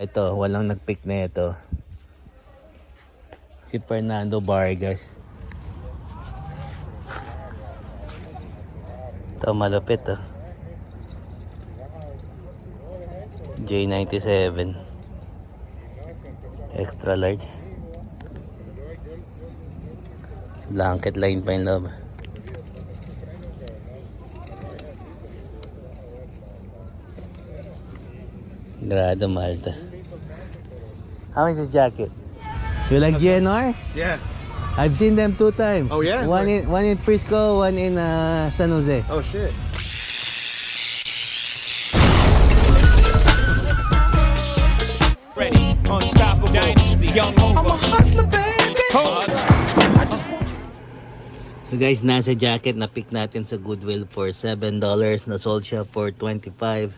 Ito, walang nag-pick na ito. Si Fernando Vargas. Ito, malupit oh. J97. Extra large. Blanket line pa yung loob. Grado mahal to. How much is this jacket? You like GNR? Yeah. I've seen them 2 times. Oh, yeah? One in Frisco, one in San Jose. Oh shit. Ready, unstoppable dynasty, young over. I'm a hustler, baby. So guys, nasa jacket na pick natin sa Goodwill for $7. Na-sold siya for $25.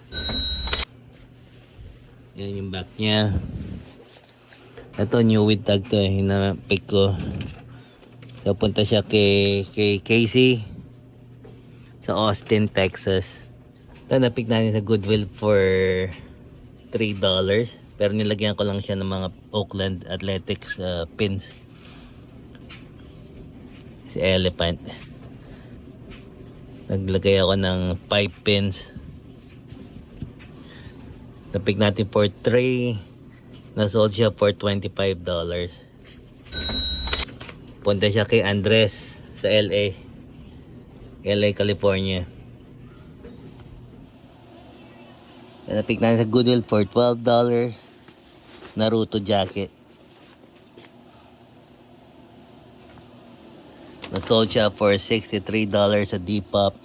Yan yung back niya. Ito, new with tag to eh. Hina-pick ko. So, punta siya kay Casey sa Austin, Texas. Ito, na-pick natin sa Goodwill for $3. Pero nilagyan ko lang siya ng mga Oakland Athletics pins. Si Elephant. Naglagay ako ng 5 pins. Na-pick natin for 3. Na-sold siya for $25. Punta siya kay Andres sa LA, California. Na-pick natin sa Goodwill for $12. Naruto jacket. Na-sold siya for $63 sa Depop.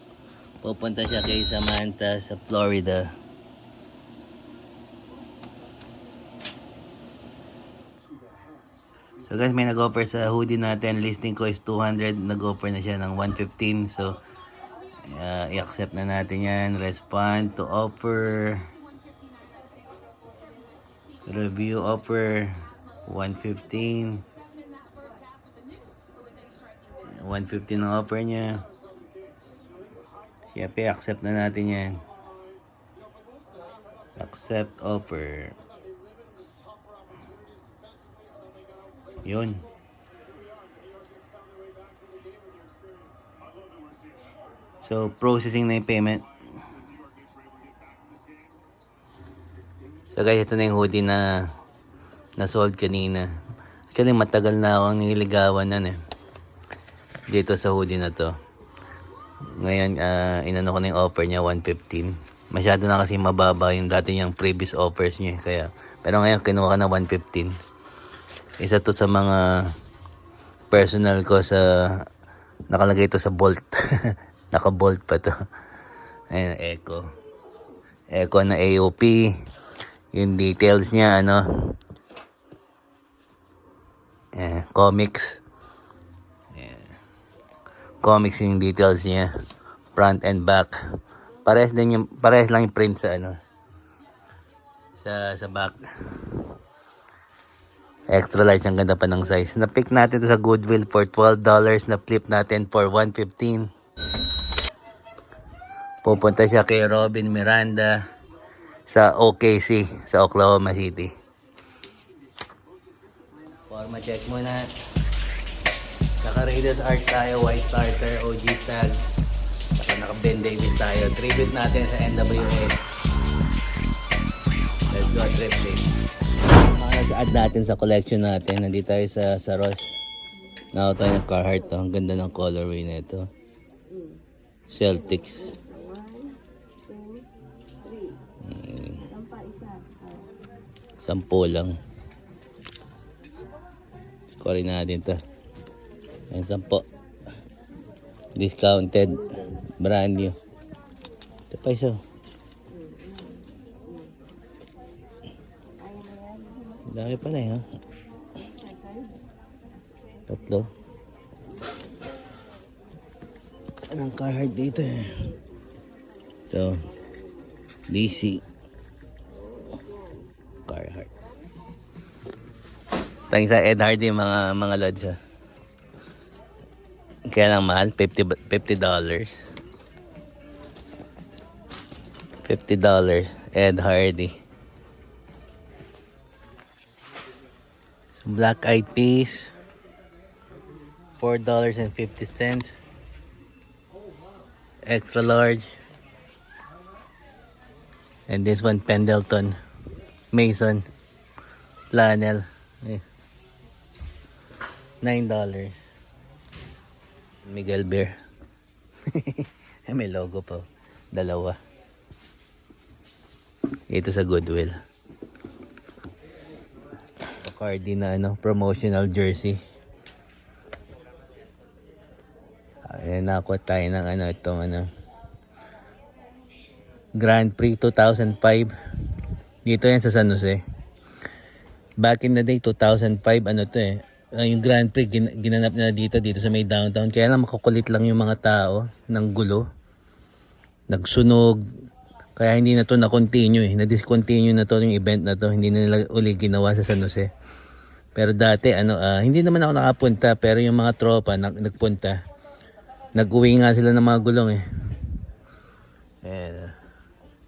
Pupunta siya kay Samantha sa Florida. So guys, may nag-offer sa hoodie natin. Listing ko is 200. Nag-offer na siya ng 115. So, i-accept na natin yan. Respond to offer. Review offer. 115. 115 ang offer niya. Siyempre, accept na natin yan. Accept offer. Yun. So, processing na yung payment. So guys, ito na yung hoodie na sold kanina. Actually, matagal na akong nililigawan na dito sa hoodie na to. Ngayon, inano ko na yung offer niya, 115. Masyado na kasi mababa yung dati niyang previous offers niya. Kaya, pero ngayon, kinuha ka na 115. Isa to sa mga personal ko sa nakalagay to sa Bolt. Naka-Bolt pa to. Ayan, Echo na AOP. Yung details niya, comics. Ayan. Comics yung details niya. Front and back. Parehas lang yung print sa sa back. Extra large, ang ganda pa ng size. Na-pick natin to sa Goodwill for $12. Na-flip natin for $115. Pupunta siya kay Robin Miranda sa OKC, sa Oklahoma City. Forma check muna. Saka Raiders Art tayo, white starter, OG tag. Saka naka-Ben David tayo. Tribute natin sa NWA. Let's go, trip day. Add natin sa collection natin. Nandito tayo sa Ross. Nakaw tayo ng Carhartt. Ang ganda ng colorway na ito. Celtics. 10 lang. Scorein natin ito. Ayan, 10. Discounted. Brand new. Ito pa isa. Dami pala ha. 3. Anong Carhartt dito Ito. DC. Carhartt. Thanks sa Ed Hardy mga lods ha. Kaya lang mahal, $50. $50. Ed Hardy. Black eyed peas. $4.50. Extra large. And this one, Pendleton. Mason. Flannel. Eh. $9. Miguel Beer. May logo pa. Dalawa. Ito sa Goodwill. Bacardi na promotional jersey. Ayan, nakuha tayo ng itong Grand Prix 2005. Dito yan sa San Jose. Back in the day, 2005, yung Grand Prix, ginanap na dito sa may downtown. Kaya lang makukulit lang yung mga tao ng gulo. Nagsunog. Kaya hindi na to na-continue na-discontinue na to yung event na to. Hindi na nila uli ginawa sa San Jose. Pero dati, hindi naman ako nakapunta, pero yung mga tropa nagpunta. Nag-uwi nga sila ng mga gulong Ayan.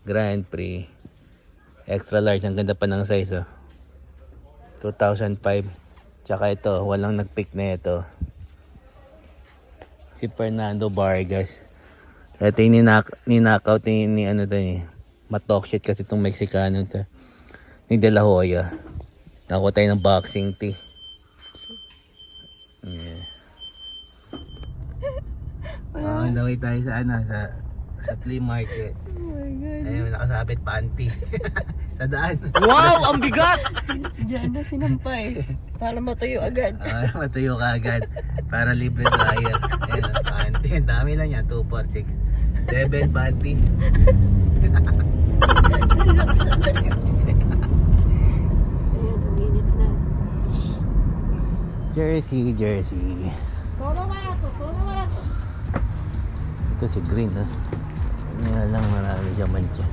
Grand Prix. Extra large. Ang ganda pa ng size 2005. Tsaka ito, walang nag-pick na ito. Si Fernando Vargas. Ito yung ninakaw ni matalk shit kasi itong Mexicano to. Ni De La Hoya. Nakuha tayo ng boxing tee. Yeah. Naway tayo sa flea market. Oh my God. Ayun, nakasabit panty. Sa daan. Wow, ang bigat! Diyan na sinampay. Para matuyo agad. Matuyo ka agad. Para libre dryer. Ayun, panty. Ang dami lang yan. 2, 4, 6, 7 panty. Ayan, uminit na. Jersey. Todo barato. Ito si Green Nga lang marami siya mancha.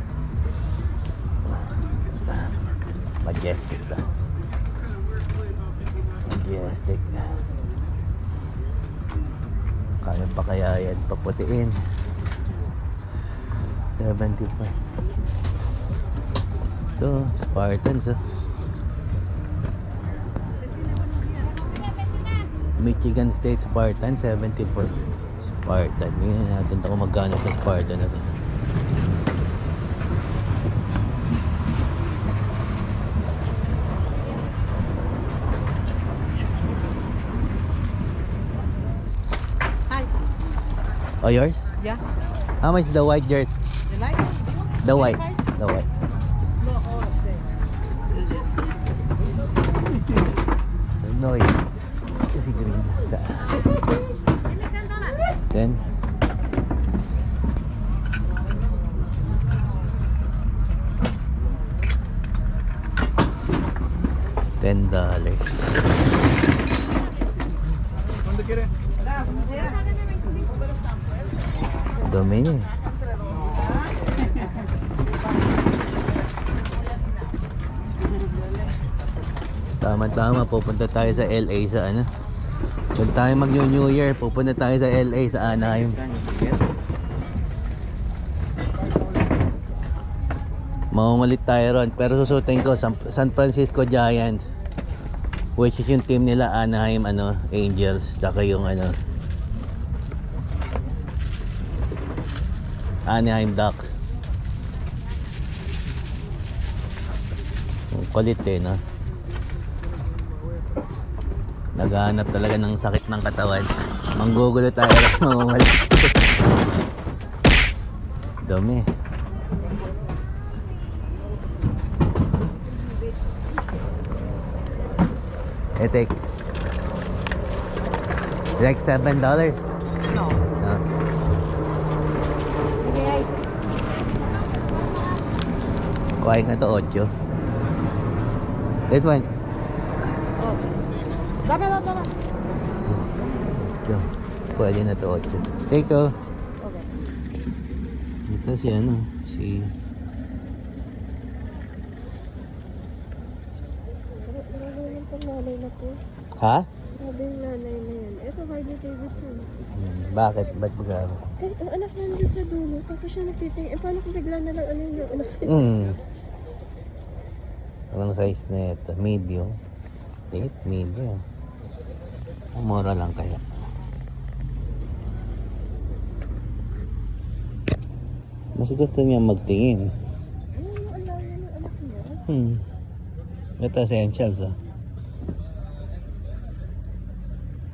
Majestic ba? Majestic. Kaya pa kaya yan paputiin. 75. Ito, Spartans Michigan State Spartan 74. Spartan. Tingnan natin kung magkano ito Spartan na ito. Hi. Oh, yours? Yeah. How much the white jersey? You like? The white. The white. No, all of them. No, si Green. 10. $10. Dumi niya. Tama-tama, pupunta tayo sa LA sa Kung tayo mag-New Year, pupunta tayo sa LA sa Anaheim. Mamalit tayo ron, pero susutin ko San Francisco Giants, which is yung team nila Anaheim Angels, saka yung Anaheim Ducks. Kulit no? Naghahanap talaga ng sakit ng katawan. Manggugulo tayo at mamamalit. Dumi. Take like $7. No. No. Okay. Kuhain na to 8. This one. Oh. Dame. 8. Pwede na to 8. Take ko. Okay. Ito si si Nanay na po. ha? Sabi yung nanay na yan. Ito, Harley Davidson. Bakit? Ba't magkano? Kasi ang anak na nandun sa dulo, tapos siya nagtitingin. Eh, paano kung bigla na lang yung anak niya? Anong size na ito? Medium. Late, medium. Mura lang kaya. Mas gusto niya magtingin. Ito essentials oh.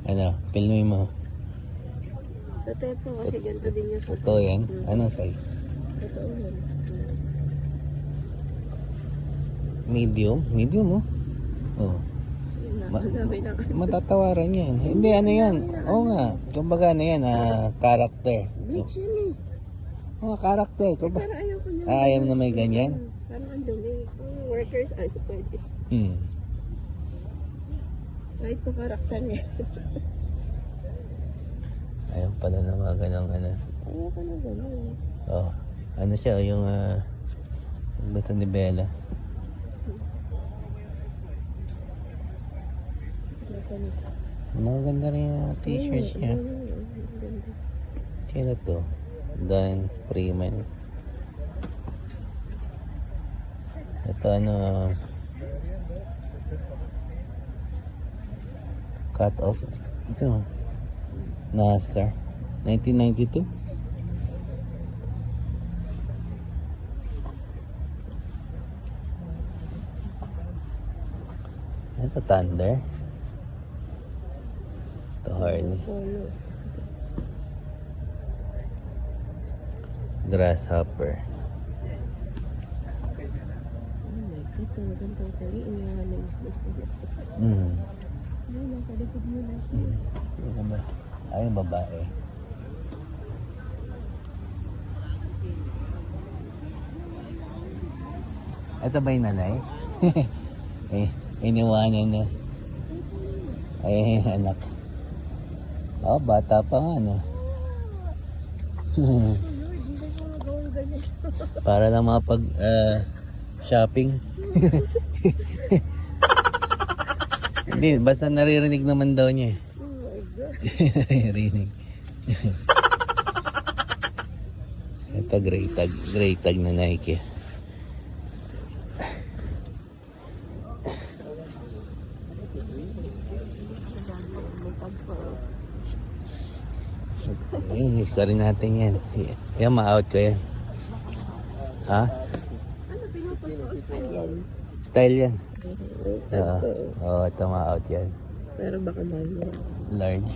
Ano, filmin mo. Totoo po kasi ganito din yung sa Totoo yan? Anong size? totoo yun. Medium? Medium oh. Oh. Yun na, madami lang. Matatawaran yan. Hindi, ano yan? Oo nga. Kumbaga ano yan, character. Bleach yun eh. Oo, character. Pero ayaw ko niya. Ayaw na may ganyan? Parang ang dumi. Kung workers, ay pwede. Kahit po karakter niya. Ayaw pala na mga ganong ano. Ayaw ko na gano'n. Oh, ano siya, yung gusto ni Bella. Japanese. Maganda rin yung t-shirt niya. Sino to? Dan Freeman. Ito ano, cut off. Ito, NASCAR. 1992. Ito, Thunder. Ito, Harley. Polo. Grasshopper. Oh my God, talagang totally iniwanan. Ayun, nasa likod mo na siya. Ano ba? Ay, babae. Ito ba yung nanay? Iniwanan na. Ay, anak. Oh, bata pa nga, no? Lord, hindi ko magawang ganyan. Para lang mapag shopping. Hindi, basta naririnig naman daw niya. Oh my God. Naririnig. Ito, gray tag na Nike. Ayun, ito rin natin yan. Yan, ma-out ko yan. Ha? Ano pinupusto? Style yan. Style yan. Oo, ito ma-out yan. Pero baka mahal mo. Large.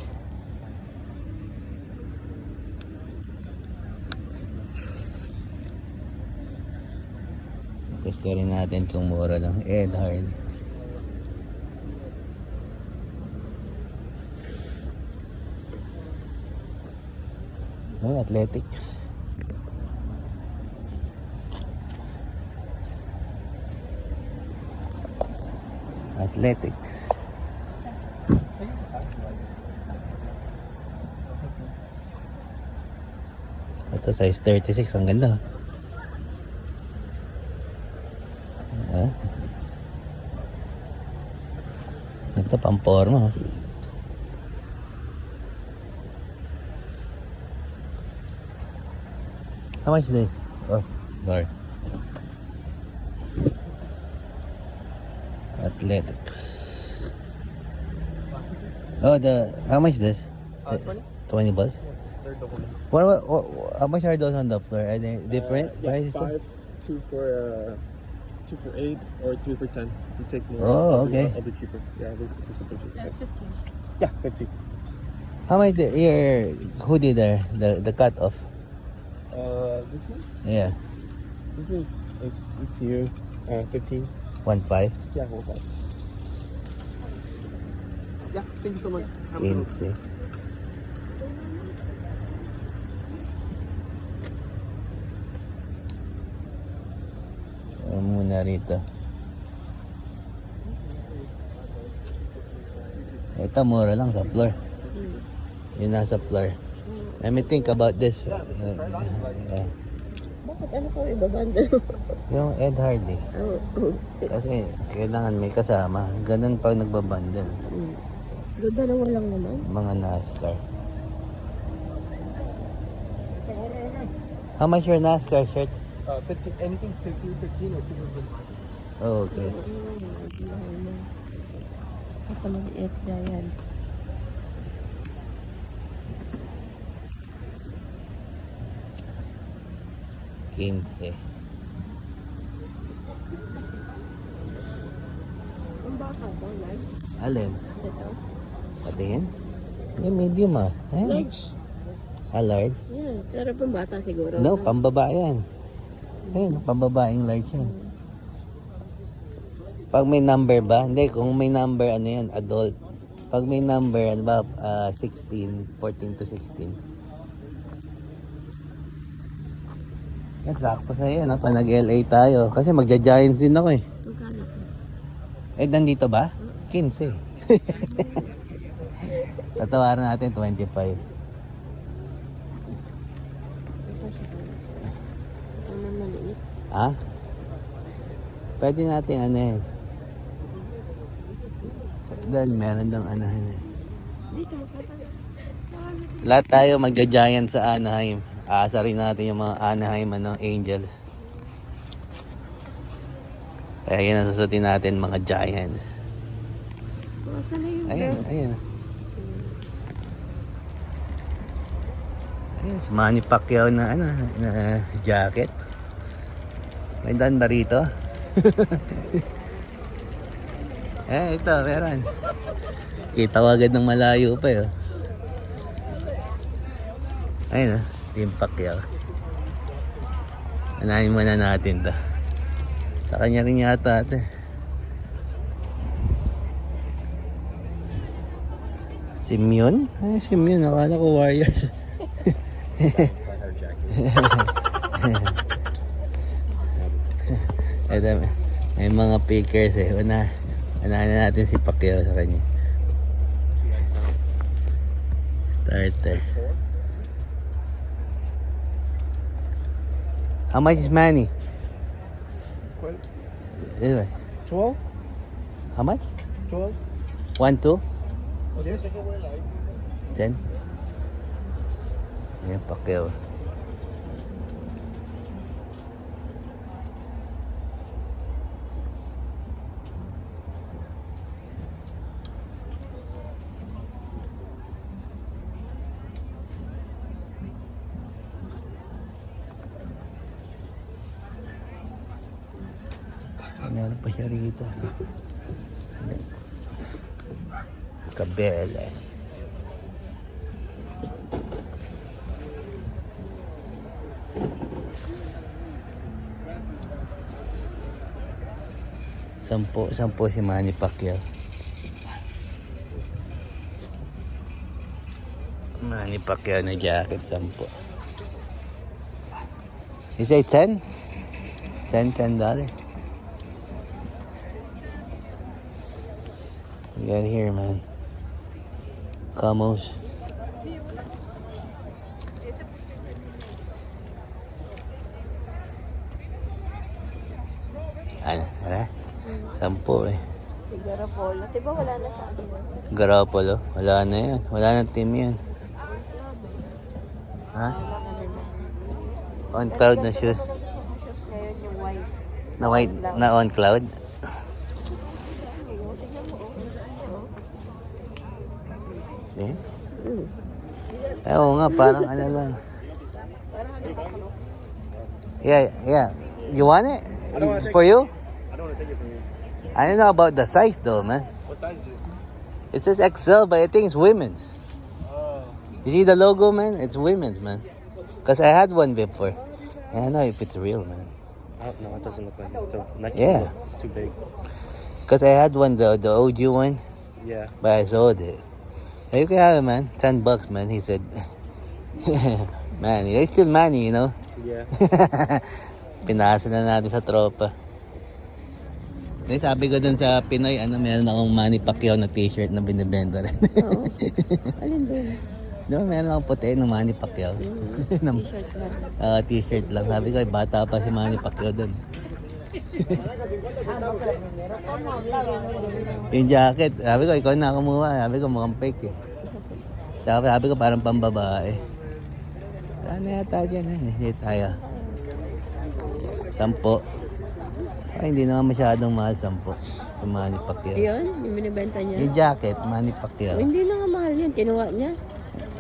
Tapos ko rin natin kung mura lang. Ed Hard. Oh, athletic. Athletic. Ito size 36, ang ganda. Ah. Ito pamporma. How much is this? Oh, sorry. Athletics. Oh, how much is this? 20? 20 bucks. They're double. How much are those on the floor? Are they different prices? too? 2 for 8 or 3 for 10. You take more. Oh, okay. I'll be cheaper. Yeah, there's some pictures. That's 15. Yeah, 50. How much your hoodie there? The cut off? This one? Yeah, This one is here. 15. 1.5. Yeah, 1.5. Yeah, thank you so much. Have a good one. 15. Ano muna rito? Ito mura lang sa floor. Yun nasa floor. Let me think about this. Yeah. Bakit ano ko ibabanda? Yung Ed Hardy. Oo. Kasi kailangan may kasama. Ganun pag nagbabandal. Ganda na walang naman. Mga NASCAR. How much your NASCAR shirt? 15. Anything 15 or 2 for 15. Oh, okay. Pinakamaliit Giants. Quince. Ang baka to, large. Alin? Ito. Patingin? Hindi, medium ah. Large. Large? Yan. Pero pambata siguro. No, pambaba yan. Ayun, pambabaeng large yan. Pag may number ba? Hindi, kung may number, ano yan, adult. Pag may number, ano ba, 16, 14 to 16. Yan, sakto sa'yo, no? Pag nag-LA tayo. Kasi magja-Giants din ako eh. Magkano to? Nandito ba? 15. Tatawaran natin 25. Ito siya. Ito naman maliit. Ha? Pwede natin ano eh. Dahil meron dang anahan eh. Dito, magkano? Lahat tayo magja-giant sa Anaheim. Aasa rin natin yung mga Anaheim Angels. Kaya yun ang susutin natin, mga Giants. Saan na yung Ayun, ayun. Ayun, si Manny Pacquiao na, na jacket. May daan ba rito? Ito, meron. Kita ko agad ng malayo pa yun. Ayun, Team Pacquiao. Anahin muna natin to. Sa kanya rin yata ito. Simeon? Ay, Simeon. Akala ko Warriors. Ito, may mga pickers eh. Unahan na natin si Pacquiao sa kanya. Starter. How much is Manny? Anyway, 12? how much? 12? 1, 2? Yes. 10? Ayan, Pacquiao. Meron pa siya rito. Kabela. Sampo si Manny Pacquiao. Manny Pacquiao na jacket, 10. You say 10? $10. We got here, man. Camos. Ano? 10 eh. Garapolo. Diba wala na sa akin? Garapolo. Wala na yan. Wala na team yan. Ha? On cloud na siya. Shoes ngayon yung white. Na white, na on cloud. Eh? Oo nga, parang ano lang. Yeah. You want it? It's for you? I don't want to take it from you. I don't know about the size though, man. What size is it? It says XL, but I think it's women's. Oh. You see the logo, man? It's women's, man. Because I had one before. And I know if it's real, man. No, it doesn't look like it. The Nike Yeah. It's too big. Because I had one, the OG one, Yeah. but I sold it. Hey, you can have it, man. $10, man. He said, Manny. They still Manny, you know? Yeah. Pinasa na natin sa tropa. Then, sabi ko dun sa Pinoy, meron akong Manny Pacquiao na t-shirt na binibenta rin. Oo. Alin doon? Diba, meron akong puti ng Manny Pacquiao. T-shirt lang. T-shirt lang. Sabi ko, bata pa si Manny Pacquiao dun. Yung jacket, sabi ko, ikaw na kumuha. Sabi ko, mukhang fake eh. Sabi ko, parang pambabae. Ano yata dyan eh. Hindi tayo. 10. Ay, hindi naman masyadong mahal 10. Yung Manny Pacquiao. Yun, yung binibenta niya. Yung jacket, Manny Oh, Pacquiao. hindi na nga mahal yun. Kinuha niya.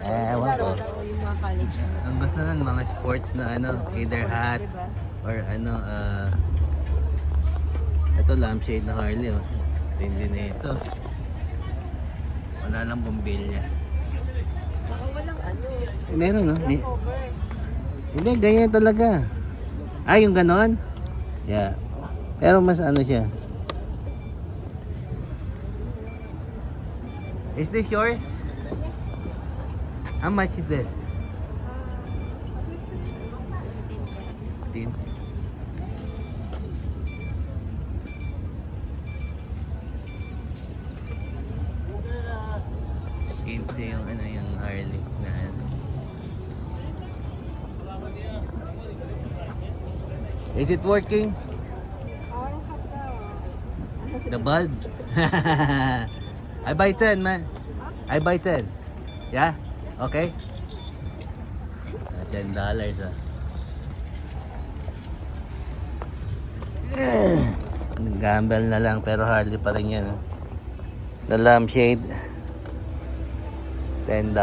Ewan ko. Yung mga college. Ang gusto nun, mga sports na ano, either hat or ano, ito lampshade na Harley, oh. Hindi na ito. Wala lang bumbilya. Baka walang ano. Meron, no? Hindi, ganyan talaga. Ah, yung ganon? Yeah. Pero mas ano siya. Is this yours? How much is this? 15. Yung ano yung Harley na ano. Is it working? The bulb? I buy 10, man. I buy 10. Yeah? Okay? $10 ah. Gamble na lang pero Harley pa rin yan. Oh. The lampshade. $10.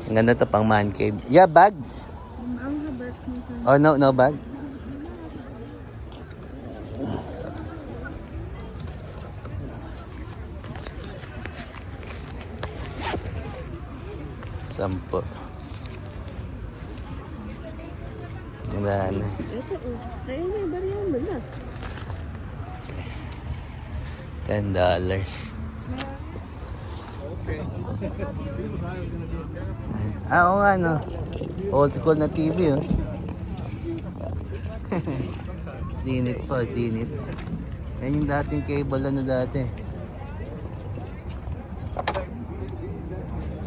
Ang ganda to pang man cave. Yeah, bag. Oh, no bag. Sampo. Ganda na. Ito, sa'yo na yung bariyan mo na. $10. Ah, oo nga no. Old school na TV oh. Sinit po, sinit. Yan yung dating cable ano dati.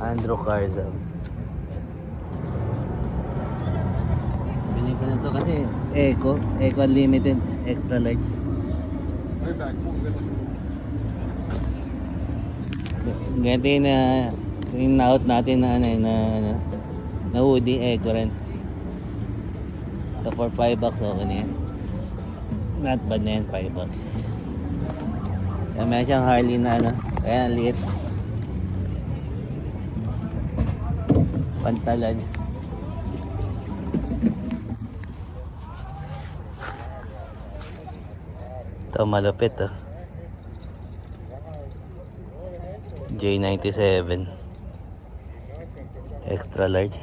Andrew Carzan. Bilhin ko na to kasi Eco Unlimited, extra large. Ganito yung yung na-out natin na na hoodie Eco rin. So for $5 okay na yan. Not bad na yan, $5. Kaya meron siyang Harley na kaya ang liit. Pantalan. Ito malupit oh. J97 extra large.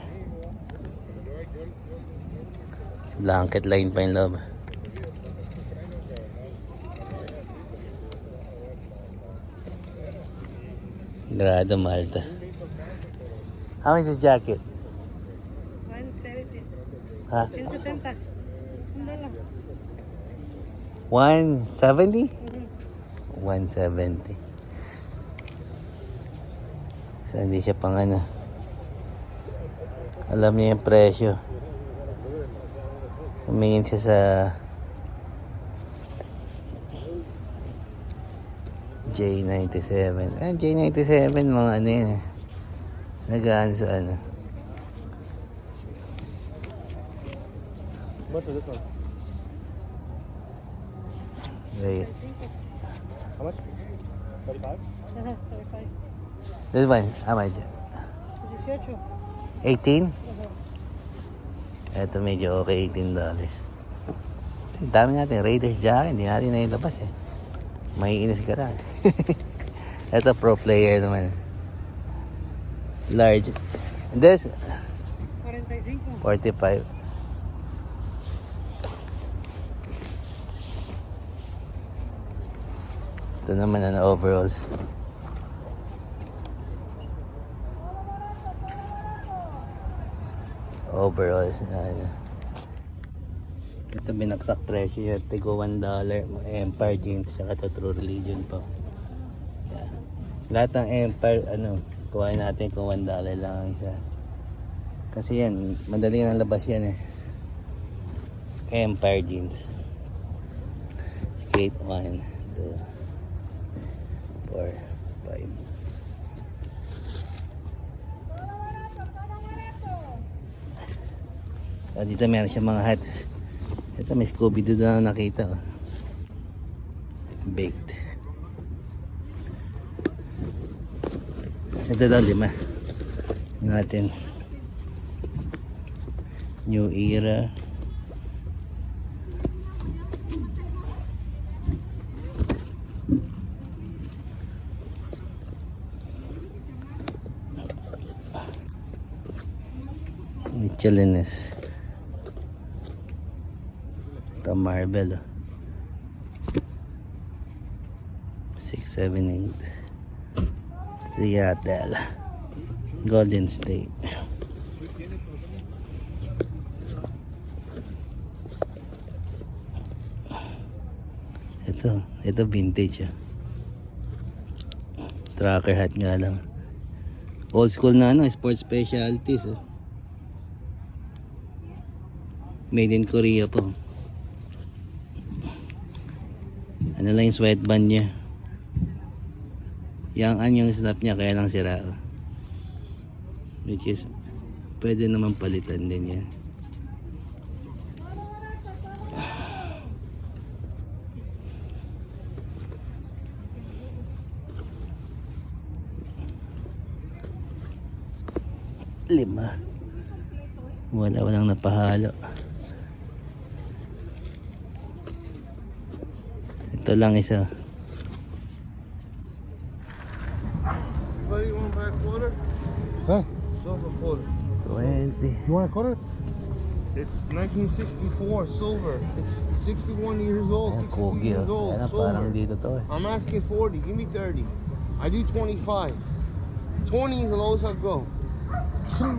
Blanket line pa yung loob. Grado Malta. How much is this jacket? 170. Ha? 170. Hindi lang. 170? 170. So hindi siya pang ano. Alam niya yung presyo. Tumingin siya sa J97. J97 mga ano yun eh. Nagaan sa ano. What is it one? Right. How much? 35? 35. This one, how much? 18. 18? Ito medyo okay, $18. Ang dami natin, Raiders jacket, hindi natin nailabas eh. Maiinis ka lang. Ito pro player naman. Large. And this, 45. Ito naman overalls. Overalls. Ito binaksak presyo yun. Tigo $1. Empire jeans. Saka ito True Religion po. Yeah. Lahat ng Empire, kuhain natin kung $1 lang ang isa. Kasi yan, madali nang labas yan eh. Empire jeans. Skate 1, 2, 4, 5. So, dito meron siya mga hat. Ito may Scooby-Doo na nakita. Oh. Baked. Ito daw 5. Natin. New Era. Michelines. Ito Marvel. 6, 7, 8. Seattle. Golden State. Ito vintage ah. Tracker hat nga lang. Old school na sports specialties ah. Made in Korea po. Ano lang yung sweatband niya. Yung snap niya kaya lang sira. Oh. Which is pwede naman palitan din yan. Lima. Walang napahalo. Ito lang isa. Buddy, you want to buy a quarter? Huh? Silver quarter. 20. You want a quarter? It's 1964 silver. It's 61 years old. Ayan, 62 Kogi years oh. old. Ayan, parang Silver. dito to eh. I'm asking 40. Give me 30. I do 25. 20 is the lowest I'll go. How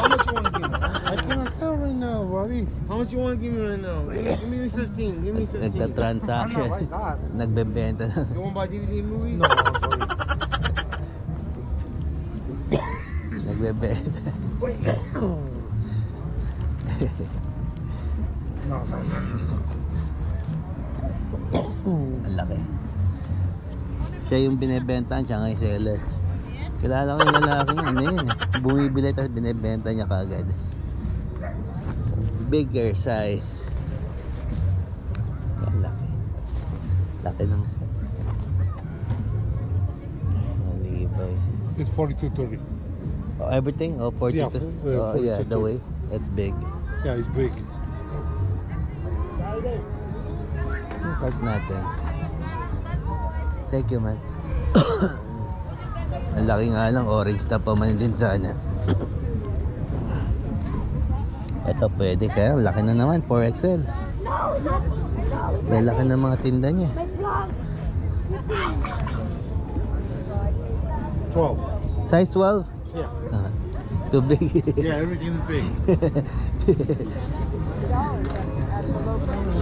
much you want to give me? I can't sell right now, buddy. How much you want to give me right now? Give me 15. Give me 15. Nagka-transaction. I'm not like that. Nagbebenta na. You want to buy DVD movies? No, buddy. Nagbebenta. No, no, no. Ang laki. Siya yung binebentahan, siya nga yung seller. Kilala ko yung lalaki nga, ano yun eh. Bumibili tapos binebenta niya kagad. Bigger size. Yan, laki. Laki ng set. Malibay. It's 42.30. Oh, everything? Oh, 42? Yeah, Oh, yeah, the 42. way. It's big. Yeah, it's big. Card natin. Thank you, man. Ang laki nga lang, orange na pa man din sana. Ito pwede kaya, laki na naman, 4XL. Lalaki na mga tinda niya. 12. Size 12? Yeah. Too big. Yeah, everything is big.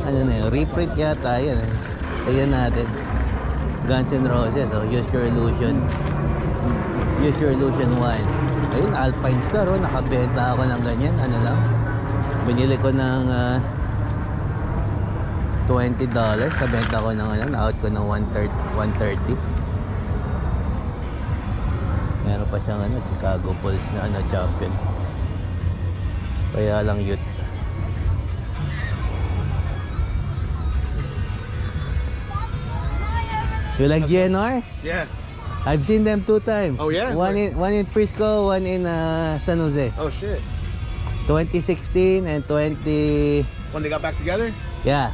Ano na yun, reprint yata yan eh. Ayan natin. Guns N' Roses, oh, Use Your Illusion. Use Your Illusion 1. Ayun, Alpine Star, oh, nakabenta ako ng ganyan. Ano lang, binili ko ng $20. Kabenta ko ng ano, na-out ko ng 130. Meron pa siyang ano, Chicago Bulls na ano, champion. Kaya lang youth. You like GNR? Yeah. I've seen them 2 times. Oh, yeah? One in Frisco, one in San Jose. Oh, shit. 2016 and 20. When they got back together? Yeah.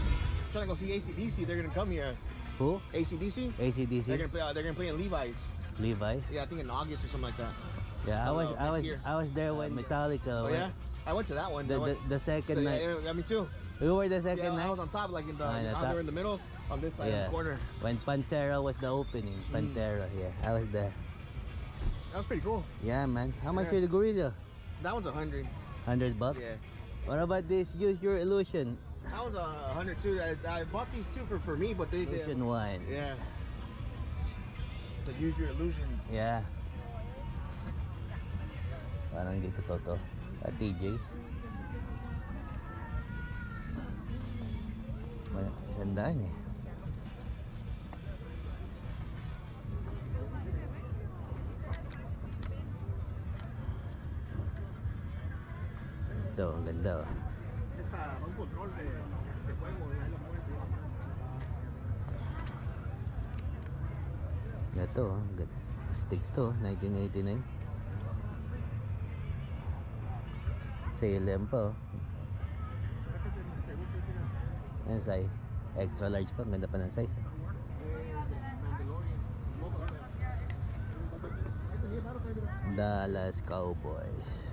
Trying to go see AC/DC. They're gonna come here. Who? AC/DC. They're ACDC. gonna play in Levi's. Levi. Yeah, I think in August or something like that. Yeah, next year. I was there when Metallica. Oh yeah, I went to that one. The second night. Yeah, me too. You were the Yeah, second I night. was on top, like in the Ah, in the out top. there in the middle, on this side of Yeah. the corner. When Pantera was the opening. Pantera. Yeah, I was there. That was pretty cool. Yeah, man. How much Yeah. for the gorilla? That one's 100. $100. Yeah, What about this? Use Your Illusion. that was 100 too. I bought these two for me, but they Illusion 1. yeah. To use your illusion. Yeah. Parang dito to. At TJ. $100 eh. Ito, ang ganda oh. Ganda to. Astig to. 1989. Salem pa. Yan size. Extra large pa. Ganda pa ng size. Dallas Cowboys.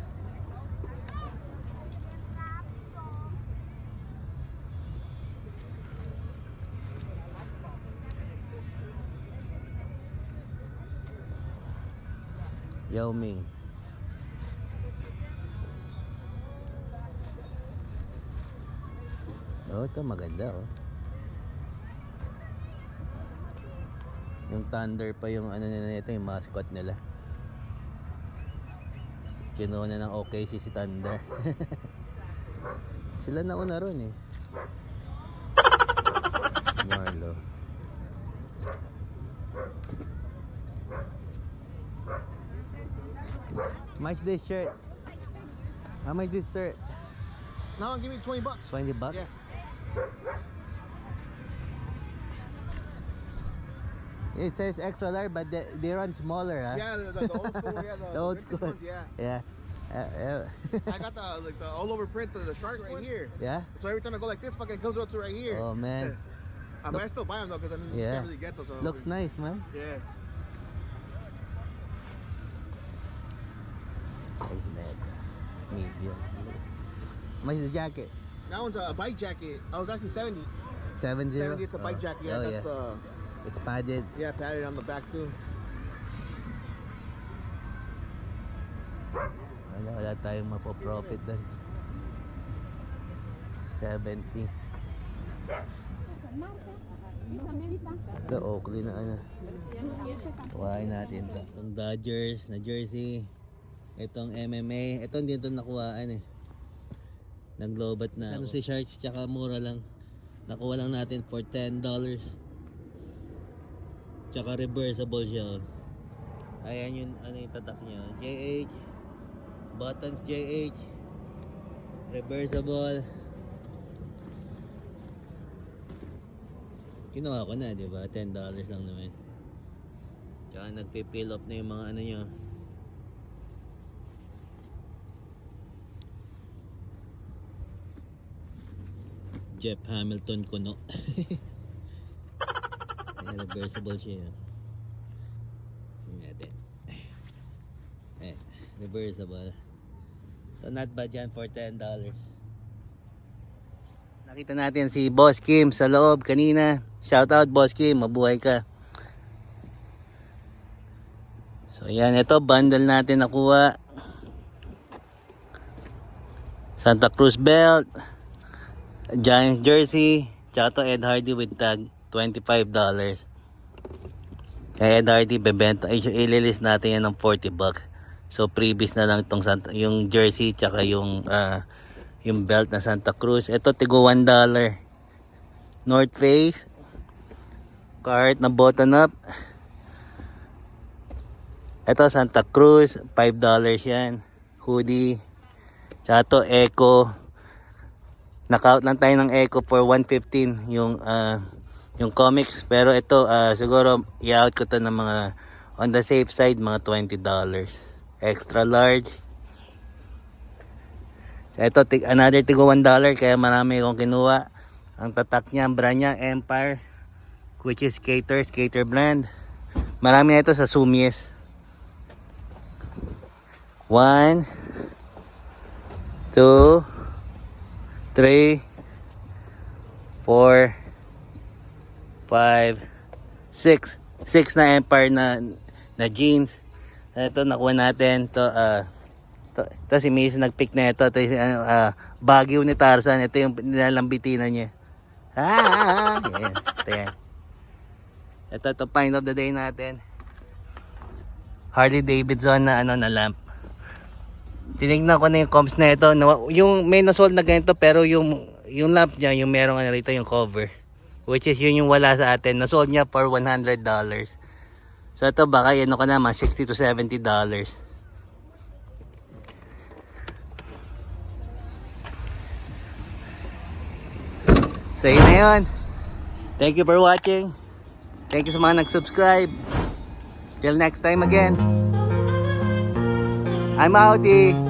Yao Ming. Oh, ito maganda oh. Yung Thunder pa yung ano nila nito, yung mascot nila. Kinuha na ng OKC si Thunder. Sila nauna ron eh. Marlo. How much this shirt? How much this shirt? Now give me $20. 20 bucks? Yeah. It says extra large, but they run smaller, huh? Yeah, the old school. Yeah, The old vintage school. ones, yeah. Yeah. I got the all over print of the shark right here. Yeah? So every time I go like this, fucking comes up to right here. Oh man. I mean, I still buy them though, because I mean, you Yeah. can't really get those. So Looks nice, man. Yeah. Size net. Medium. How much is the jacket? That one's a bike jacket. I was actually 70. 70? 70, it's a bike jacket. Yeah, Oh, that's yeah. the It's padded. padded on the back too. Wala tayong mapoprofit doon. 70. Ito, Oakley na ano. Kuhain natin ito. Itong Dodgers na jersey. Itong MMA. Ito hindi ito nakuhaan eh. Naglobat na. Ano si Sharks, tsaka mura lang. Nakuha lang natin for $10. Tsaka reversible siya. Ayan yung ano yung tatak niya. JH. Buttons JH. Reversible. Kinuha ko na, di ba? $10 lang naman. Tsaka nagpipill up na yung mga ano nyo. Jeff Hamilton kuno. Reversible siya. Tingnan natin. Reversible. So not bad yan for $10. Nakita natin si Boss Kim sa loob kanina. Shout out Boss Kim, mabuhay ka. So yan, ito bundle natin nakuha. Santa Cruz belt, Giants jersey, tsaka to Ed Hardy with tag, $25. Kaya Ed Hardy bebenta, ililist natin yan ng $40. So previous na lang itong yung jersey tsaka yung belt na Santa Cruz. Ito tigo $1. North Face, cart na button up. Ito Santa Cruz, $5 yan. Hoodie. Tsaka to Echo. Knockout lang tayo ng Echo for $115 yung comics. Pero ito siguro i-out ko to ng mga on the safe side mga $20. Extra large. So ito another tigo $1 kaya marami akong kinuha. Ang tatak niya, ang brand niya Empire, which is skater brand. Marami na ito sa Sumies. 1 2 3 4 5 6 na Empire na jeans. Ito nakuha natin to si Mason nagpick na ito. Ito yung Baguio ni Tarzan. Ito yung nilalambitinan niya. Yeah. Ito yan. Ito find of the day natin. Harley Davidson na na lamp. Tinignan ko na yung comps na ito. Yung may nasold na ganito pero yung lamp niya, yung merong rito yung cover. Which is yun yung wala sa atin. Nasold niya for $100. So ito baka yan ko naman $60 to $70. So yun na yun. Thank you for watching. Thank you sa mga nag-subscribe. Till next time again. I'm outie.